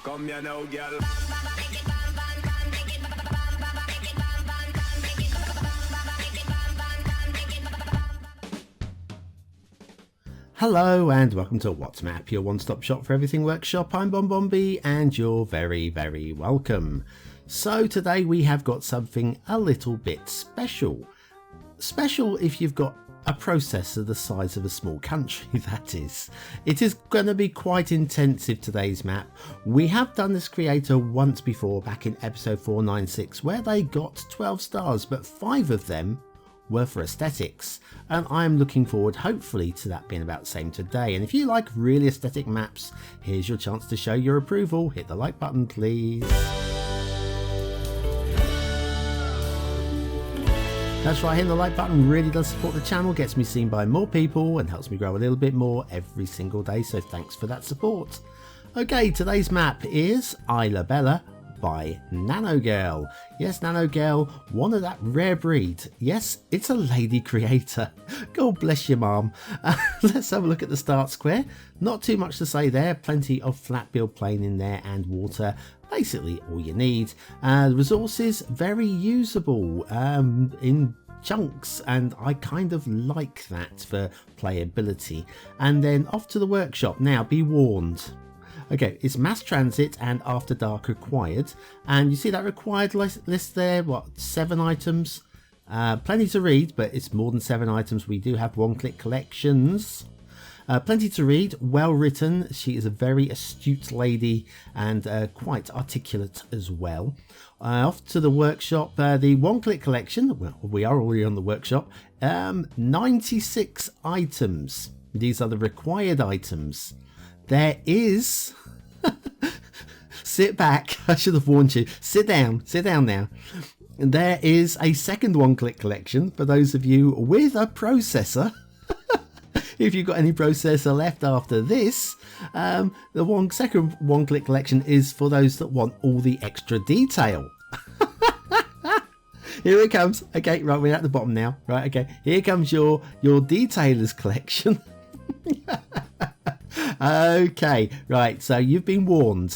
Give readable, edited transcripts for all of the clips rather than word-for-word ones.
Come here now, girl. Hello and welcome to What's Map, your one-stop shop for everything workshop. I'm BonBonB and you're very, very welcome. So today we have got something a little bit special. Special if you've got a processor the size of a small country, that is. It is going to be quite intensive, today's map. We have done this creator once before, back in episode 496, where they got 12 stars, but 5 of them were for aesthetics, and I'm looking forward hopefully to that being about the same today. And if you like really aesthetic maps, here's your chance to show your approval. Hit the like button, please. That's right, hitting the like button really does support the channel, gets me seen by more people and helps me grow a little bit more every single day, so thanks for that support. Okay, today's map is Isla by NanoGrrl. Yes, NanoGrrl, one of that rare breed. Yes, it's a lady creator. God bless your mum. Let's have a look at the start square. Not too much to say there. Plenty of flat build plane in there and water. Basically all you need. Resources, very usable in chunks, and I kind of like that for playability. And then off to the workshop. Now, be warned. Okay, it's mass transit and after dark required, and you see that required list there, what, 7 items? Plenty to read, but it's more than 7 items. We do have one-click collections. Plenty to read, well written. She is a very astute lady and quite articulate as well. Off to the workshop, the one-click collection. Well, we are already on the workshop. 96 items. These are the required items. There is, sit back, I should have warned you, sit down now. There is a second one-click collection for those of you with a processor. If you've got any processor left after this, the second one-click collection is for those that want all the extra detail. Here it comes. Okay, right, we're at the bottom now. Right, okay, here comes your detailers collection. Okay, right, so you've been warned.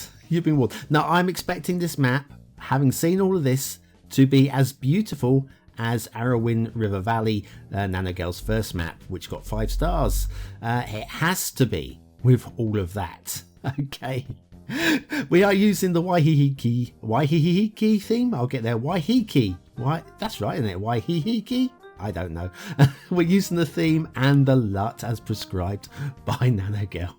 Now, I'm expecting this map, having seen all of this, to be as beautiful as Arrowin River Valley, NanoGrrl's first map, which got 5 stars. It has to be, with all of that. Okay. We are using the Waiheke theme. I'll get there. Waiheke. That's right, isn't it? Waiheke? I don't know. We're using the theme and the LUT as prescribed by NanoGrrl.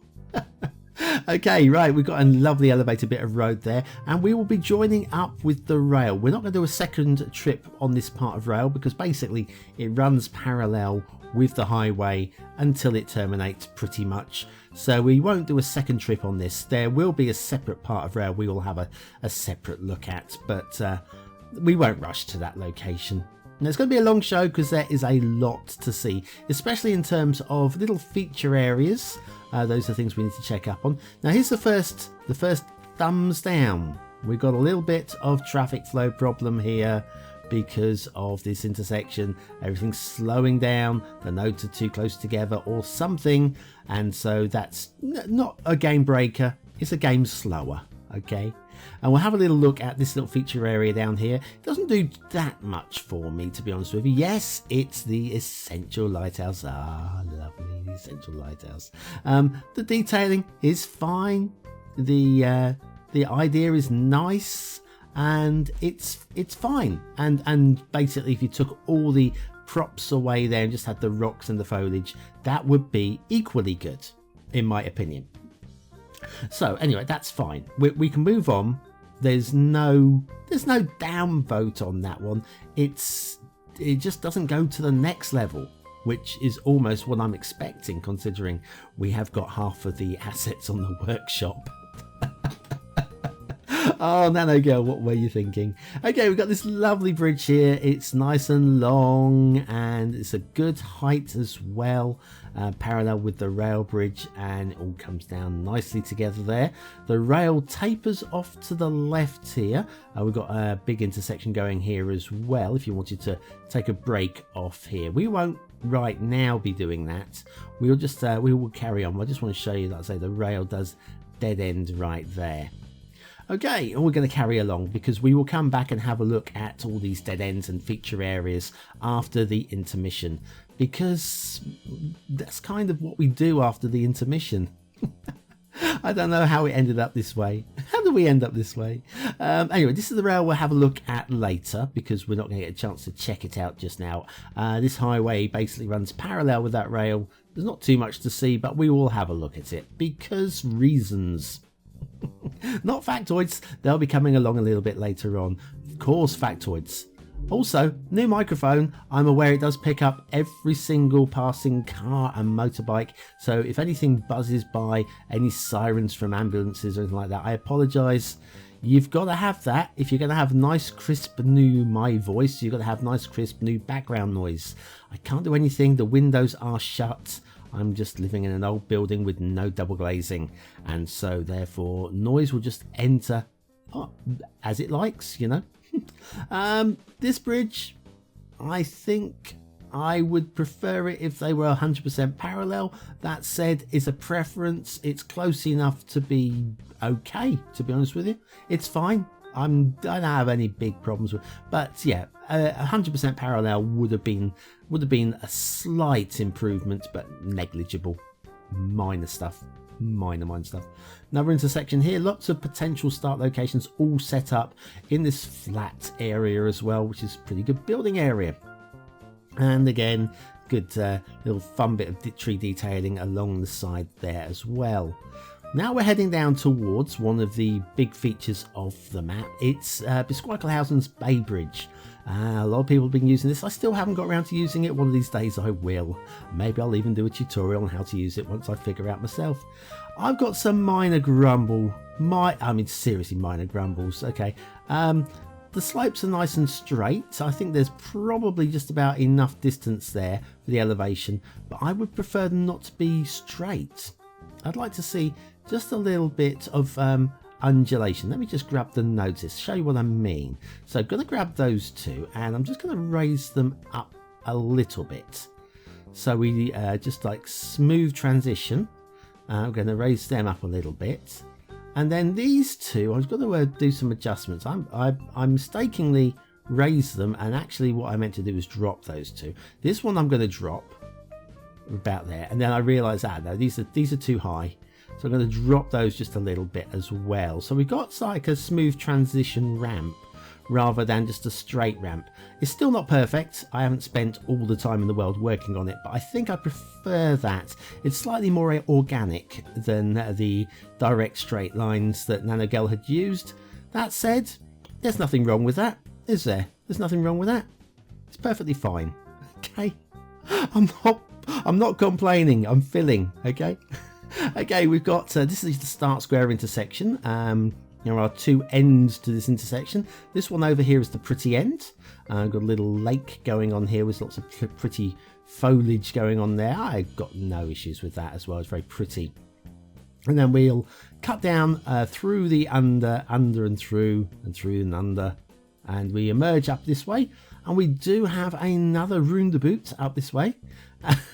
Okay, right, we've got a lovely elevated bit of road there, and we will be joining up with the rail. We're not going to do a second trip on this part of rail because basically it runs parallel with the highway until it terminates pretty much. So we won't do a second trip on this. There will be a separate part of rail we will have a separate look at, but we won't rush to that location. Now, it's going to be a long show because there is a lot to see, especially in terms of little feature areas. Those are things we need to check up on. Now, here's the first thumbs down. We've got a little bit of traffic flow problem here because of this intersection. Everything's slowing down. The nodes are too close together or something. And so that's not a game breaker. It's a game slower. Okay. And we'll have a little look at this little feature area down here. It doesn't do that much for me, to be honest with you. Yes, it's the essential lighthouse. Ah, lovely essential lighthouse. The detailing is fine. The idea is nice, and it's fine. And basically, if you took all the props away there and just had the rocks and the foliage, that would be equally good, in my opinion. So anyway, that's fine. We can move on. There's no down vote on that one. It just doesn't go to the next level, which is almost what I'm expecting, considering we have got half of the assets on the workshop. Oh, NanoGrrl, what were you thinking? Okay, we've got this lovely bridge here. It's nice and long, and it's a good height as well, parallel with the rail bridge, and it all comes down nicely together there. The rail tapers off to the left here. We've got a big intersection going here as well, if you wanted to take a break off here. We won't right now be doing that. We'll just we will carry on. I just want to show you that, I say, the rail does dead end right there. Okay, and we're going to carry along because we will come back and have a look at all these dead ends and feature areas after the intermission, because that's kind of what we do after the intermission. I don't know how it ended up this way. How did we end up this way? Anyway, this is the rail we'll have a look at later because we're not going to get a chance to check it out just now. This highway basically runs parallel with that rail. There's not too much to see, but we will have a look at it because reasons. Not factoids, they'll be coming along a little bit later on. Of course, factoids. Also, new microphone. I'm aware it does pick up every single passing car and motorbike, so if anything buzzes by, any sirens from ambulances or anything like that, I apologise. You've got to have that. If you're going to have nice crisp new my voice, you've got to have nice crisp new background noise. I can't do anything, the windows are shut. I'm just living in an old building with no double glazing, and so therefore noise will just enter as it likes, you know. This bridge, I think I would prefer it if they were 100% parallel. That said, it's a preference. It's close enough to be okay, to be honest with you. It's fine. I don't have any big problems with, but yeah, 100% parallel would have been a slight improvement, but negligible. Minor stuff. Minor stuff. Another intersection here, lots of potential start locations all set up in this flat area as well, which is pretty good building area. And again, good little fun bit of tree detailing along the side there as well. Now we're heading down towards one of the big features of the map. It's Bisquicklehausen's Bay Bridge. A lot of people have been using this. I still haven't got around to using it. One of these days I will. Maybe I'll even do a tutorial on how to use it once I figure out myself. I've got some minor seriously minor grumbles. Okay. The slopes are nice and straight. I think there's probably just about enough distance there for the elevation, but I would prefer them not to be straight. I'd like to see just a little bit of undulation. Let me just grab the notice, show you what I mean. So I'm going to grab those two and I'm just going to raise them up a little bit. So we just like smooth transition. I'm going to raise them up a little bit. And then these two, I'm going to do some adjustments. I mistakenly raised them, and actually what I meant to do is drop those two. This one I'm going to drop about there, and then I realised no, these are too high. So I'm going to drop those just a little bit as well. So we've got like a smooth transition ramp rather than just a straight ramp. It's still not perfect. I haven't spent all the time in the world working on it, but I think I prefer that. It's slightly more organic than the direct straight lines that NanoGrrl had used. That said, there's nothing wrong with that, is there? There's nothing wrong with that. It's perfectly fine. Okay, I'm not complaining. I'm filling. Okay. Okay, we've got this is the start square intersection. There are two ends to this intersection. This one over here is the pretty end. Got a little lake going on here with lots of pretty foliage going on there. I've got no issues with that as well. It's very pretty. And then we'll cut down through the under and through and under, and we emerge up this way. And we do have another roundabout up this way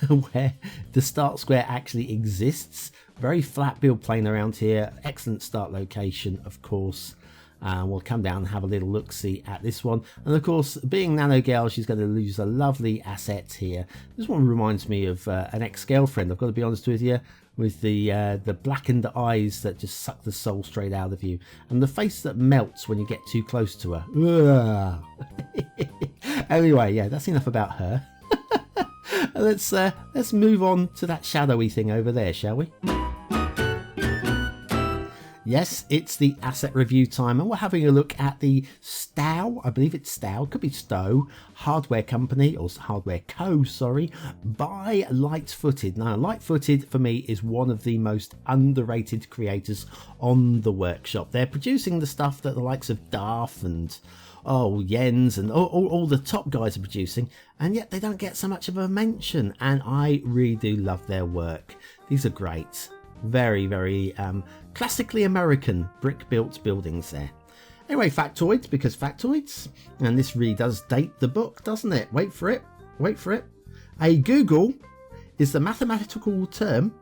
where the start square actually exists. Very flat build plane around here. Excellent start location, of course. We'll come down and have a little look-see at this one. And of course, being NanoGrrl, she's going to lose a lovely asset here. This one reminds me of an ex-girlfriend, I've got to be honest with you, with the blackened eyes that just suck the soul straight out of you, and the face that melts when you get too close to her. Anyway, yeah, that's enough about her. Let's move on to that shadowy thing over there, shall we? Yes, it's the asset review time, and we're having a look at the Stowe, I believe it's Stowe, could be Stowe, hardware company, or hardware co, sorry, by Lightfooted. Now, Lightfooted, for me, is one of the most underrated creators on the workshop. They're producing the stuff that the likes of Darth and Jens and all the top guys are producing, and yet they don't get so much of a mention, and I really do love their work. These are great. Very, very classically American brick-built buildings there. Anyway, factoids, because factoids, and this really does date the book, doesn't it? Wait for it. Wait for it. A googol is the mathematical term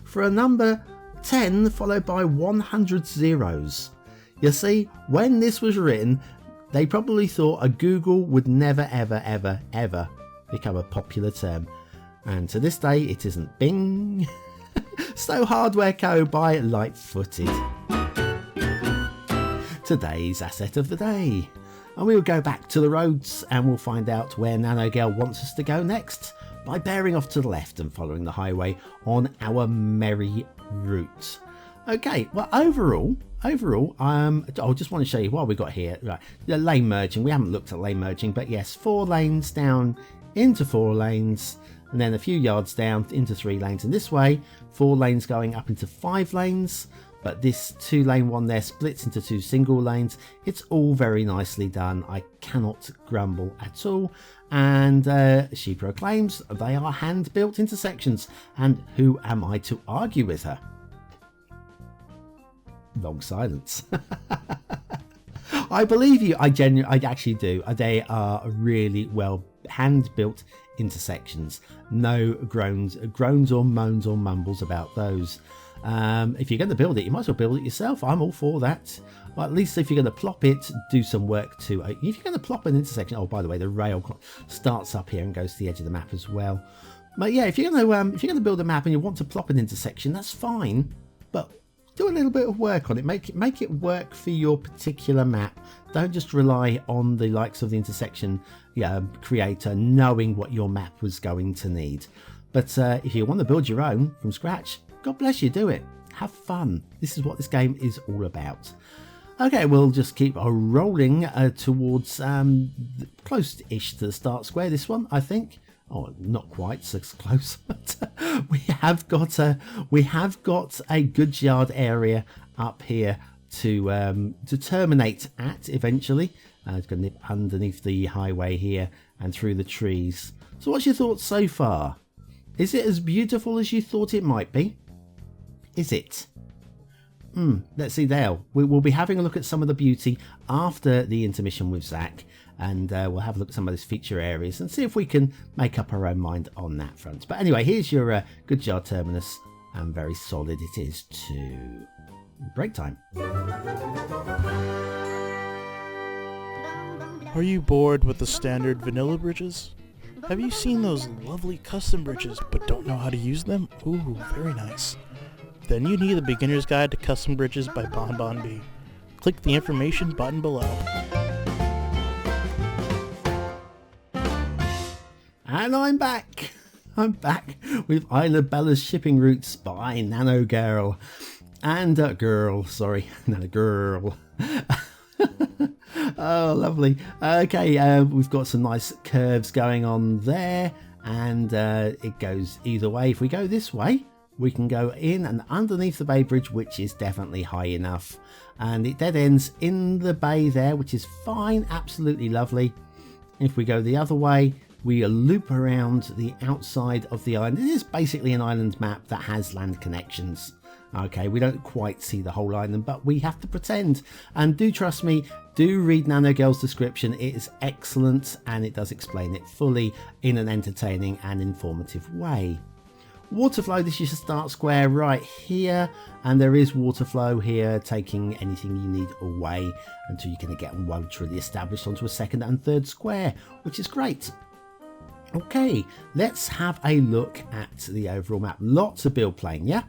for a number 10 followed by 100 zeros. You see, when this was written, they probably thought a Google would never ever ever ever become a popular term. And to this day it isn't. Bing! Stowe Hardware Co. by Lightfooted. Today's asset of the day. And we will go back to the roads and we'll find out where NanoGrrl wants us to go next by bearing off to the left and following the highway on our merry route. Okay, well overall, I just want to show you what we got here. Right, the lane merging. We haven't looked at lane merging, but yes, 4 lanes down into 4 lanes, and then a few yards down into 3 lanes. And this way, 4 lanes going up into 5 lanes. But this 2-lane one there splits into 2 single lanes. It's all very nicely done. I cannot grumble at all. And she proclaims they are hand-built intersections. And who am I to argue with her? Long silence. I believe you. I actually do. They are really well hand-built intersections. No groans or moans or mumbles about those. If you're going to build it, you might as well build it yourself. I'm all for that. Well, at least if you're going to plop it, do some work too. If you're going to plop an intersection, oh, by the way, the rail starts up here and goes to the edge of the map as well. But yeah, if you're going to build a map and you want to plop an intersection, that's fine. But do a little bit of work on it. Make it work for your particular map. Don't just rely on the likes of the intersection creator knowing what your map was going to need. But if you want to build your own from scratch, God bless you, do it. Have fun. This is what this game is all about. Okay, we'll just keep rolling towards close-ish to the start square. This one, I think. Oh, not quite so close, but we have got a goods yard area up here to terminate at eventually. It's going to nip underneath the highway here and through the trees. So, what's your thoughts so far? Is it as beautiful as you thought it might be? Is it? Let's see there. We will be having a look at some of the beauty after the intermission with Zach, and we'll have a look at some of those feature areas and see if we can make up our own mind on that front. But anyway, here's your goods yard terminus, and very solid it is too. Break time. Are you bored with the standard vanilla bridges? Have you seen those lovely custom bridges but don't know how to use them? Ooh, very nice. Then you need the Beginner's Guide to Custom Bridges by BonBonB. Click the information button below. And I'm back. I'm back with Isla Bella's Shipping Routes by NanoGrrl. And NanoGrrl. Oh, lovely. Okay, we've got some nice curves going on there, and it goes either way. If we go this way, we can go in and underneath the bay bridge, which is definitely high enough, and it dead ends in the bay there, which is fine, absolutely lovely. If we go the other way, we loop around the outside of the island. It is basically an island map that has land connections. Okay, we don't quite see the whole island, but we have to pretend. And do trust me, do read NanoGrrl's description. It is excellent, and it does explain it fully in an entertaining and informative way. Water flow, this is your start square right here, and there is water flow here, taking anything you need away until you're going to get one truly established onto a second and third square, which is great. Okay, let's have a look at the overall map. Lots of build plane, yeah?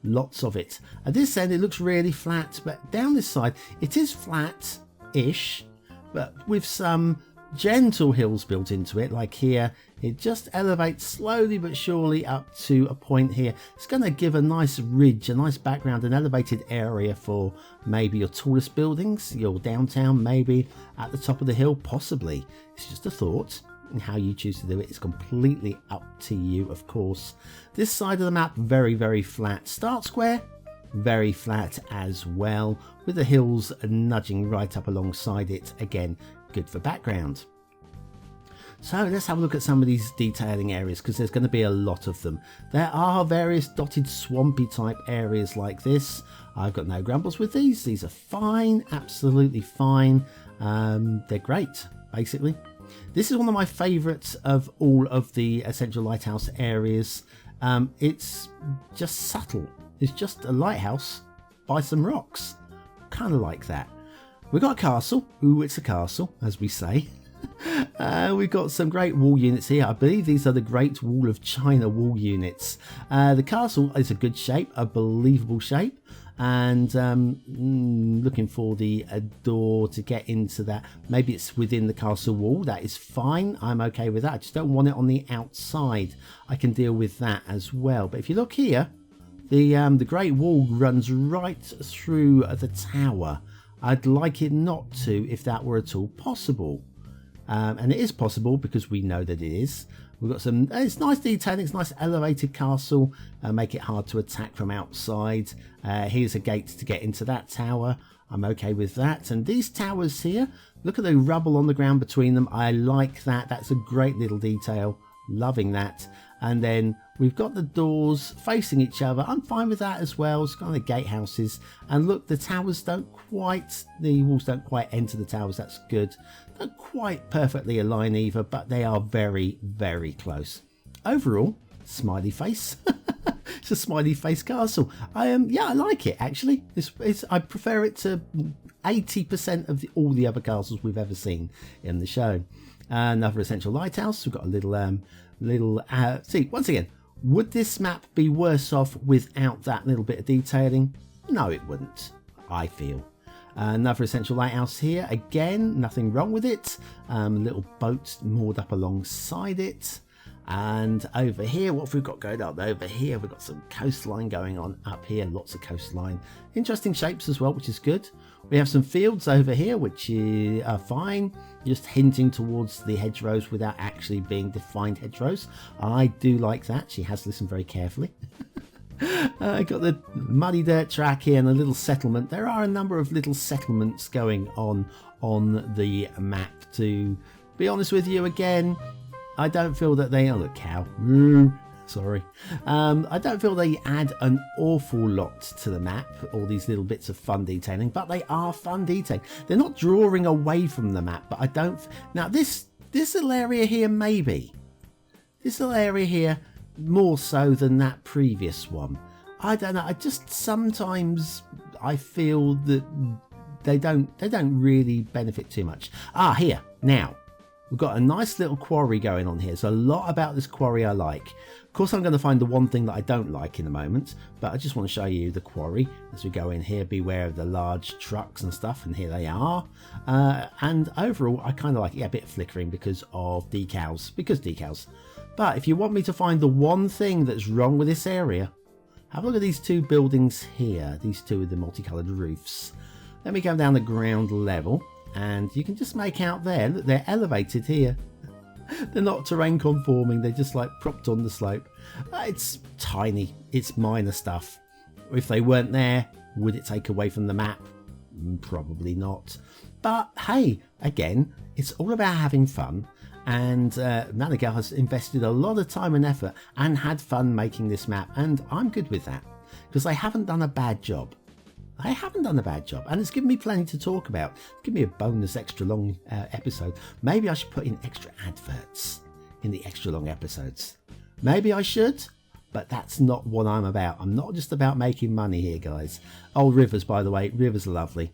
Lots of it. At this end, it looks really flat, but down this side, it is flat-ish, but with some gentle hills built into it, like here. It just elevates slowly but surely up to a point here. It's going to give a nice ridge, a nice background, an elevated area for maybe your tallest buildings, your downtown, maybe at the top of the hill, possibly. It's just a thought. And how you choose to do it is completely up to you, of course. This side of the map, very, very flat. Start square, very flat as well, with the hills nudging right up alongside it. Again, good for background. So let's have a look at some of these detailing areas, because there's going to be a lot of them. There are various dotted swampy type areas like this. I've got no grumbles with these. These are fine, absolutely fine. They're great, basically. This is one of my favourites of all of the Essential Lighthouse areas. It's just subtle. is just a lighthouse by some rocks. Kind of like that. We've got a castle. Ooh, it's a castle, as we say. We've got some great wall units here. I believe these are the Great Wall of China wall units. The castle is a good shape, a believable shape. And looking for the door to get into that. Maybe it's within the castle wall. That is fine. I'm okay with that. I just don't want it on the outside. I can deal with that as well. But if you look here, the Great Wall runs right through the tower. I'd like it not to, if that were at all possible. And it is possible because we know that it is. We've got some, it's nice detailing, it's a nice elevated castle, make it hard to attack from outside. Here's a gate to get into that tower. I'm okay with that. And these towers here, look at the rubble on the ground between them. I like that. That's a great little detail. Loving that. And then we've got the doors facing each other. I'm fine with that as well. It's kind of gatehouses. And look, the towers don't quite, the walls don't quite enter the towers. That's good. Don't quite perfectly align either, but they are very, very close. Overall, smiley face. It's a smiley face castle. Yeah, I like it actually. I prefer it to 80% of all the other castles we've ever seen in the show. Another essential lighthouse. We've got a little see, once again, would this map be worse off without that little bit of detailing? No, it wouldn't, I feel. Another essential lighthouse here. Again, nothing wrong with it. A little boat moored up alongside it. And over here, what have we got going on? Over here, we've got some coastline going on up here. Lots of coastline. Interesting shapes as well, which is good. We have some fields over here, which are fine. Just hinting towards the hedgerows without actually being defined hedgerows. I do like that. She has listened very carefully. I got the muddy dirt track here and a little settlement. There are a number of little settlements going on the map. To be honest with you, again, I don't feel that they... Oh, look, cow. Sorry. I don't feel they add an awful lot to the map, all these little bits of fun detailing, but they are fun detailing. They're not drawing away from the map, but I don't... Now, this little area here, maybe. This little area here, more so than that previous one. I don't know. I just sometimes I feel that they don't really benefit too much. Here. Now, we've got a nice little quarry going on here. There's a lot about this quarry I like. Of course, I'm going to find the one thing that I don't like in a moment, but I just want to show you the quarry as we go in here. Beware of the large trucks and stuff, and here they are. And overall, I kind of like it. Yeah, a bit of flickering because of decals, But if you want me to find the one thing that's wrong with this area, have a look at these two buildings here. These two with the multicolored roofs. Let me go down the ground level. And you can just make out there, look, they're elevated here. They're not terrain conforming, they're just like propped on the slope. It's tiny, it's minor stuff. If they weren't there, would it take away from the map? Probably not. But hey, again, it's all about having fun. And NanoGrrl has invested a lot of time and effort and had fun making this map. And I'm good with that, because they haven't done a bad job. I haven't done a bad job, and it's given me plenty to talk about. Give me a bonus extra long episode. Maybe I should put in extra adverts in the extra long episodes. Maybe I should, but that's not what I'm about. I'm not just about making money here, guys. Oh, rivers, by the way. Rivers are lovely.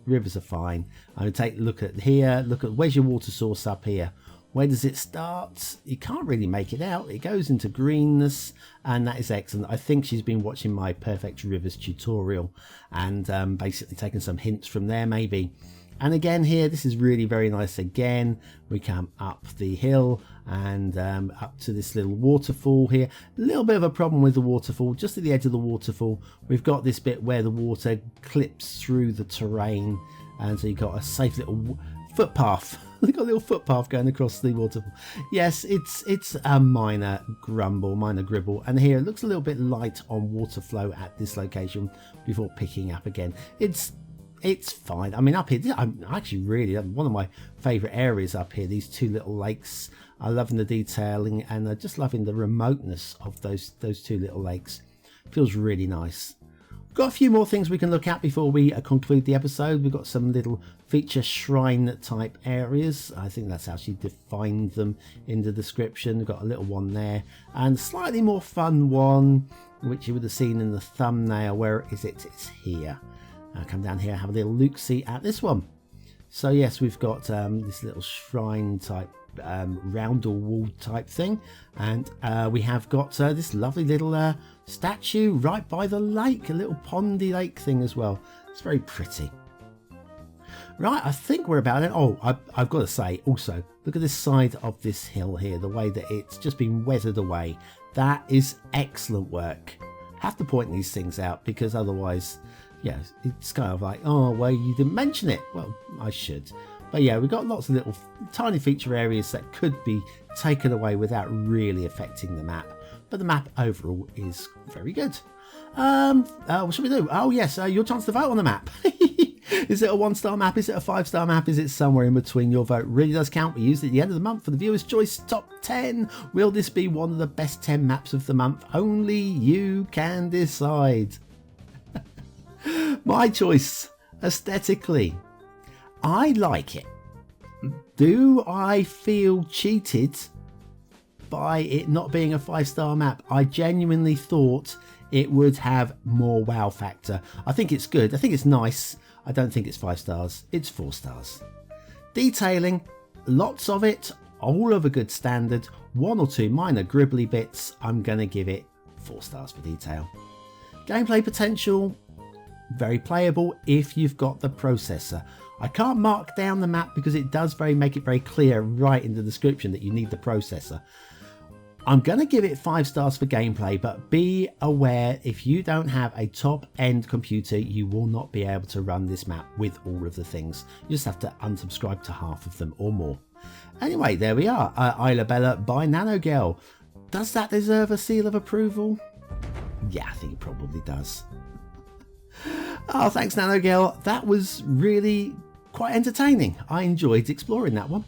Rivers are fine. I'm going to take a look at here. Look at, where's your water source up here? Where does it start? You can't really make it out. It goes into greenness, and that is excellent. I think she's been watching my Perfect Rivers tutorial and basically taken some hints from there, maybe. And again here, this is really very nice. Again, we come up the hill and up to this little waterfall here. A little bit of a problem with the waterfall. Just at the edge of the waterfall, we've got this bit where the water clips through the terrain, and so you've got a safe little footpath. They've got a little footpath going across the waterfall. Yes, it's a minor gribble. And here it looks a little bit light on water flow at this location before picking up again. It's fine. I mean, up here, I'm actually really one of my favourite areas up here. These two little lakes. I'm loving the detailing and just loving the remoteness of those two little lakes. Feels really nice. Got a few more things we can look at before we conclude the episode. We've got some little feature shrine type areas. I think that's how she defined them in the description. We've got a little one there and slightly more fun one which you would have seen in the thumbnail. Where is it? It's here. Come down here, have a little look-see at this one. So yes, we've got this little shrine type, roundel wall type thing, and we have got this lovely little statue right by the lake, a little pondy lake thing as well. It's very pretty. Right, I think we're about it. Oh, I've got to say also, look at this side of this hill here, the way that it's just been weathered away. That is excellent work. I have to point these things out because otherwise, yeah, it's kind of like, oh, well, you didn't mention it. Well, I should. But yeah, we've got lots of little tiny feature areas that could be taken away without really affecting the map. But the map overall is very good. What should we do? Oh yes, your chance to vote on the map. Is it a 1-star map? Is it a 5-star map? Is it somewhere in between? Your vote really does count. We use it at the end of the month for the Viewer's Choice Top 10. Will this be one of the best 10 maps of the month? Only you can decide. My choice, aesthetically, I like it. Do I feel cheated by it not being a 5-star map? I genuinely thought it would have more wow factor. I think it's good. I think it's nice. I don't think it's 5 stars. It's 4 stars. Detailing, lots of it, all of a good standard. 1 or 2 minor gribbly bits. I'm going to give it 4 stars for detail. Gameplay potential, very playable if you've got the processor. I can't mark down the map because it does make it very clear right in the description that you need the processor. I'm going to give it 5 stars for gameplay, but be aware if you don't have a top-end computer, you will not be able to run this map with all of the things. You just have to unsubscribe to half of them or more. Anyway, there we are. Isla Bella by NanoGrrl. Does that deserve a seal of approval? Yeah, I think it probably does. Oh, thanks NanoGrrl. That was really quite entertaining. I enjoyed exploring that one.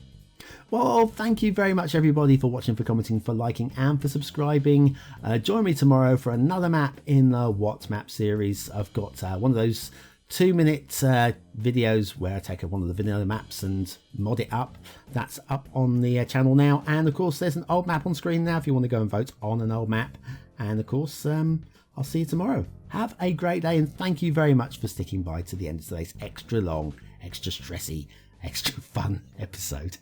Well, thank you very much everybody for watching, for commenting, for liking and for subscribing. Join me tomorrow for another map in the What Map series. I've got one of those 2-minute videos where I take one of the vanilla maps and mod it up. That's up on the channel now. And of course there's an old map on screen now if you want to go and vote on an old map. And of course I'll see you tomorrow. Have a great day and thank you very much for sticking by to the end of today's extra long, extra stressy, extra fun episode.